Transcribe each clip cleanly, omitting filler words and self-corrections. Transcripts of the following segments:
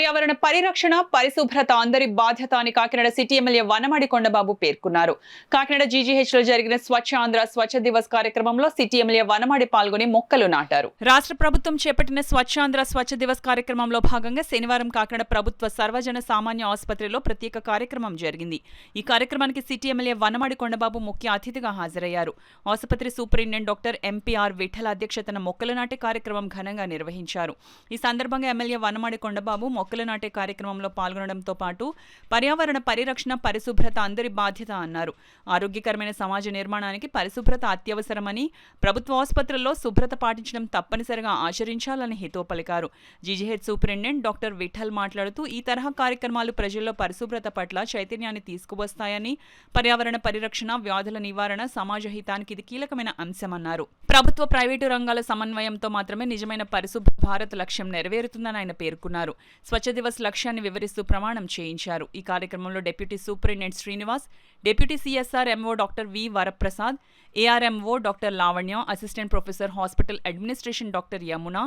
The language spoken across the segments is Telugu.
పర్యావరణ పరిరక్షణ, పరిశుభ్రత అందరి బాధ్యత అని కాకినాడ సిటీ ఎమ్మెల్యే వనమాడి కొండబాబు పేర్కొన్నారు. కాకినాడ జీజీహెచ్ లో జరిగిన స్వచ్ఛ ఆంధ్ర స్వచ్ఛ దివస్ కార్యక్రమంలో సిటీ ఎమ్మెల్యే వనమాడి పాల్గొని మొక్కలు నాటారు. రాష్ట్ర ప్రభుత్వం చేపట్టిన స్వచ్ఛ ఆంధ్ర స్వచ్ఛ దివస్ కార్యక్రమంలో భాగంగా శనివారం కాకినాడ ప్రభుత్వ సర్వజన సామాన్య ఆసుపత్రిలో ప్రత్యేక కార్యక్రమం జరిగింది. ఈ కార్యక్రమానికి సిటీ ఎమ్మెల్యే వనమాడి కొండబాబు ముఖ్య అతిథిగా హాజరయ్యారు. ఆసుపత్రి సూపరింటెండెంట్ డాక్టర్ ఎంపీఆర్ విఠల అధ్యక్షతన మొక్కలు నాటే కార్యక్రమం ఘనంగా నిర్వహించారు. ఈ సందర్భంగా ఎమ్మెల్యే వనమాడి కొండబాబు మొక్కలు నాటే కార్యక్రమంలో పాల్గొనడంతో పాటు పర్యావరణ పరిరక్షణ, పరిశుభ్రత అందరి బాధ్యత అన్నారు. ఆరోగ్యకరమైన సమాజ నిర్మాణానికి పరిశుభ్రత అత్యవసరమని, ప్రభుత్వ ఆసుపత్రుల్లో శుభ్రత పాటించడం తప్పనిసరిగా ఆచరించాలని హితవు పలికారు. జీజీహెచ్ సూపరింటెండెంట్ డాక్టర్ విఠల్ మాట్లాడుతూ ఈ తరహా కార్యక్రమాలు ప్రజల్లో పరిశుభ్రత పట్ల చైతన్యాన్ని తీసుకువస్తాయని, పర్యావరణ పరిరక్షణ, వ్యాధుల నివారణ, సమాజ హితానికి ఇది కీలకమైన అంశమన్నారు. ప్రభుత్వ, ప్రైవేటు రంగాల సమన్వయంతో మాత్రమే నిజమైన పరిశుభ్ర భారత్ లక్ష్యం నెరవేరుతుందని ఆయన పేర్కొన్నారు. స్వచ్ఛ దివస్ లక్ష్యాన్ని వివరిస్తూ ప్రమాణం చేయించారు. ఈ కార్యక్రమంలో deputy superintendent Srinivas, deputy CSR MO doctor V Varaprasad, ARMO doctor Lavanya, assistant professor hospital administration doctor Yamuna,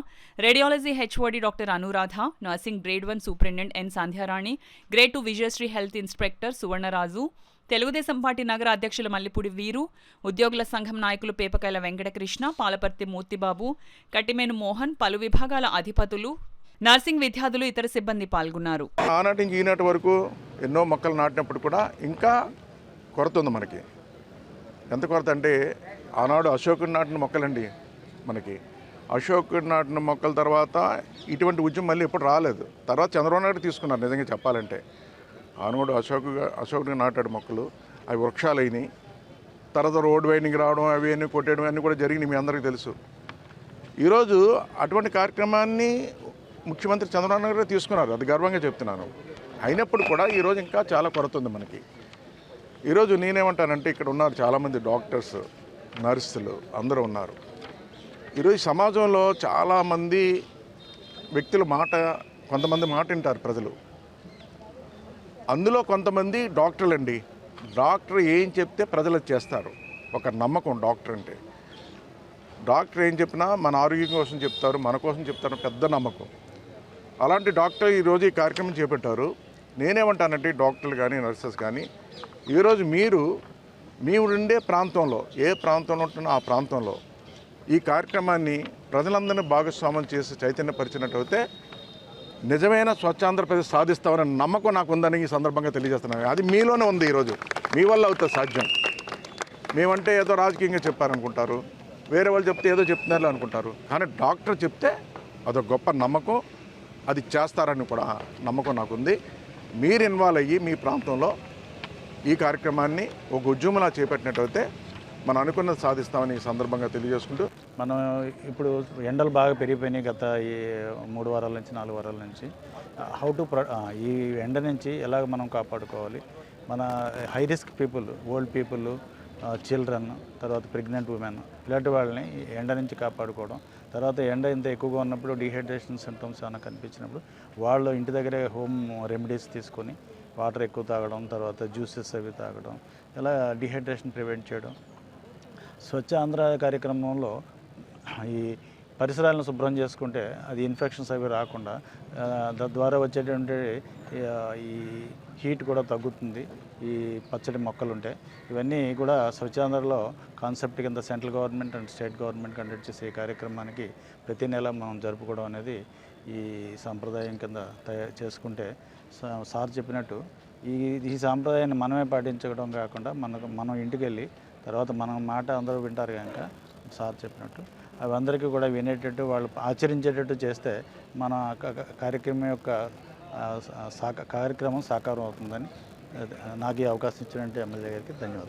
radiology HOD doctor Anuradha, nursing grade 1 superintendent N Sandhyarani, grade 2 Vijayasri health inspector Suvarnaraju, Telugu Desam party నగర అధ్యక్షులు మల్లిపూడి వీరు, ఉద్యోగుల సంఘం నాయకులు పేపకాయల వెంకటకృష్ణ, పాలపర్తి మూర్తిబాబు, కట్టిమేను మోహన్, పలు విభాగాల అధిపతులు, నర్సింగ్ విద్యార్థులు, ఇతర సిబ్బంది పాల్గొన్నారు. ఆనాటి నుంచి ఈనాటి వరకు ఎన్నో మొక్కలు నాటినప్పుడు కూడా ఇంకా కొరత ఉంది. మనకి ఎంత కొరత అంటే, ఆనాడు అశోకుడు నాటిన మొక్కలండి. మనకి అశోకుడు నాటిన మొక్కల తర్వాత ఇటువంటి ఉద్యమం మళ్ళీ ఎప్పుడు రాలేదు. తర్వాత చంద్రబాబు నాయుడు తీసుకున్నారు. నిజంగా చెప్పాలంటే ఆనాడు అశోకుడు నాటాడు మొక్కలు, అవి వృక్షాలు అయినాయి. తర్వాత రోడ్ వైండింగ్ రావడం, అవి అన్నీ కొట్టేయడం అన్నీ కూడా జరిగినాయి, మీ అందరికీ తెలుసు. ఈరోజు అటువంటి కార్యక్రమాన్ని ముఖ్యమంత్రి చంద్రబాబు నాయుడు తీసుకున్నారు, అది గర్వంగా చెప్తున్నాను. అయినప్పుడు కూడా ఈరోజు ఇంకా చాలా కొరత ఉంది మనకి. ఈరోజు నేనేమంటానంటే, ఇక్కడ ఉన్నారు చాలామంది డాక్టర్స్, నర్సులు అందరూ ఉన్నారు. ఈరోజు సమాజంలో చాలామంది వ్యక్తుల మాట, కొంతమంది మాట వింటారు ప్రజలు. అందులో కొంతమంది డాక్టర్లండి. డాక్టర్ ఏం చెప్తే ప్రజలు చేస్తారు, ఒక నమ్మకం డాక్టర్ అంటే. డాక్టర్ ఏం చెప్పినా మన ఆరోగ్యం కోసం చెప్తారు, మన కోసం చెప్తారు, పెద్ద నమ్మకం. అలాంటి డాక్టర్ ఈరోజు ఈ కార్యక్రమం చేపట్టారు. నేనేమంటానంటే, డాక్టర్లు కానీ నర్సెస్ కానీ, ఈరోజు మీరు మీ ఉండే ప్రాంతంలో, ఏ ప్రాంతంలో ఉంటున్నా ఆ ప్రాంతంలో ఈ కార్యక్రమాన్ని ప్రజలందరినీ భాగస్వామ్యం చేసి చైతన్యపరిచినట్టయితే నిజమైన స్వచ్ఛ ఆంధ్రప్రదేశ్ సాధిస్తామనే నమ్మకం నాకు ఉందని ఈ సందర్భంగా తెలియజేస్తున్నాను. అది మీలోనే ఉంది. ఈరోజు మీ వల్ల అవుతుంది సాధ్యం. మేమంటే ఏదో రాజకీయంగా చెప్పారనుకుంటారు, వేరే వాళ్ళు చెప్తే ఏదో చెప్తున్నారు అనుకుంటారు. కానీ డాక్టర్ చెప్తే అదొక గొప్ప నమ్మకం, అది చేస్తారని కూడా నమ్మకం నాకుంది. మీరు ఇన్వాల్వ్ అయ్యి మీ ప్రాంతంలో ఈ కార్యక్రమాన్ని ఒక ఉద్యమంలా చేపట్టినట్టయితే మనం అనుకున్నది సాధిస్తామని ఈ సందర్భంగా తెలియజేసుకుంటూ, మనం ఇప్పుడు ఎండలు బాగా పెరిగిపోయినాయి గత ఈ 3 వారాల నుంచి 4 వారాల నుంచి. ఈ ఎండ నుంచి ఎలాగ మనం కాపాడుకోవాలి, మన high risk people, old people, children, తర్వాత ప్రెగ్నెంట్ ఉమెన్, ఇలాంటి వాళ్ళని ఎండ నుంచి కాపాడుకోవడం. తర్వాత ఎండ ఇంత ఎక్కువగా ఉన్నప్పుడు డీహైడ్రేషన్ సింటమ్స్ ఏమైనా కనిపించినప్పుడు వాళ్ళు ఇంటి దగ్గరే హోమ్ రెమెడీస్ తీసుకొని వాటర్ ఎక్కువ తాగడం, తర్వాత జ్యూసెస్ అవి తాగడం, ఇలా డీహైడ్రేషన్ ప్రివెంట్ చేయడం. స్వచ్ఛ ఆంధ్ర కార్యక్రమంలో ఈ పరిసరాలను శుభ్రం చేసుకుంటే అది ఇన్ఫెక్షన్స్ అవి రాకుండా, తద్వారా వచ్చేటువంటి ఈ హీట్ కూడా తగ్గుతుంది. ఈ పచ్చడి మొక్కలు ఉంటాయి. ఇవన్నీ కూడా స్వచ్ఛాంధ్రలో కాన్సెప్ట్ కింద central government and state government conduct చేసే ఈ కార్యక్రమానికి ప్రతి నెల మనం జరుపుకోవడం అనేది ఈ సాంప్రదాయం కింద చేసుకుంటే, సార్ చెప్పినట్టు ఈ సాంప్రదాయాన్ని మనమే పాటించడం కాకుండా మనం ఇంటికి వెళ్ళి తర్వాత మన మాట అందరూ వింటారు కనుక సార్ చెప్పినట్టు అవి అందరికీ కూడా వినేటట్టు, వాళ్ళు ఆచరించేటట్టు చేస్తే మన కార్యక్రమం సాకారం అవుతుందని నాకు ఈ అవకాశం ఇచ్చినట్టు ఎమ్మెల్యే గారికి ధన్యవాదాలు.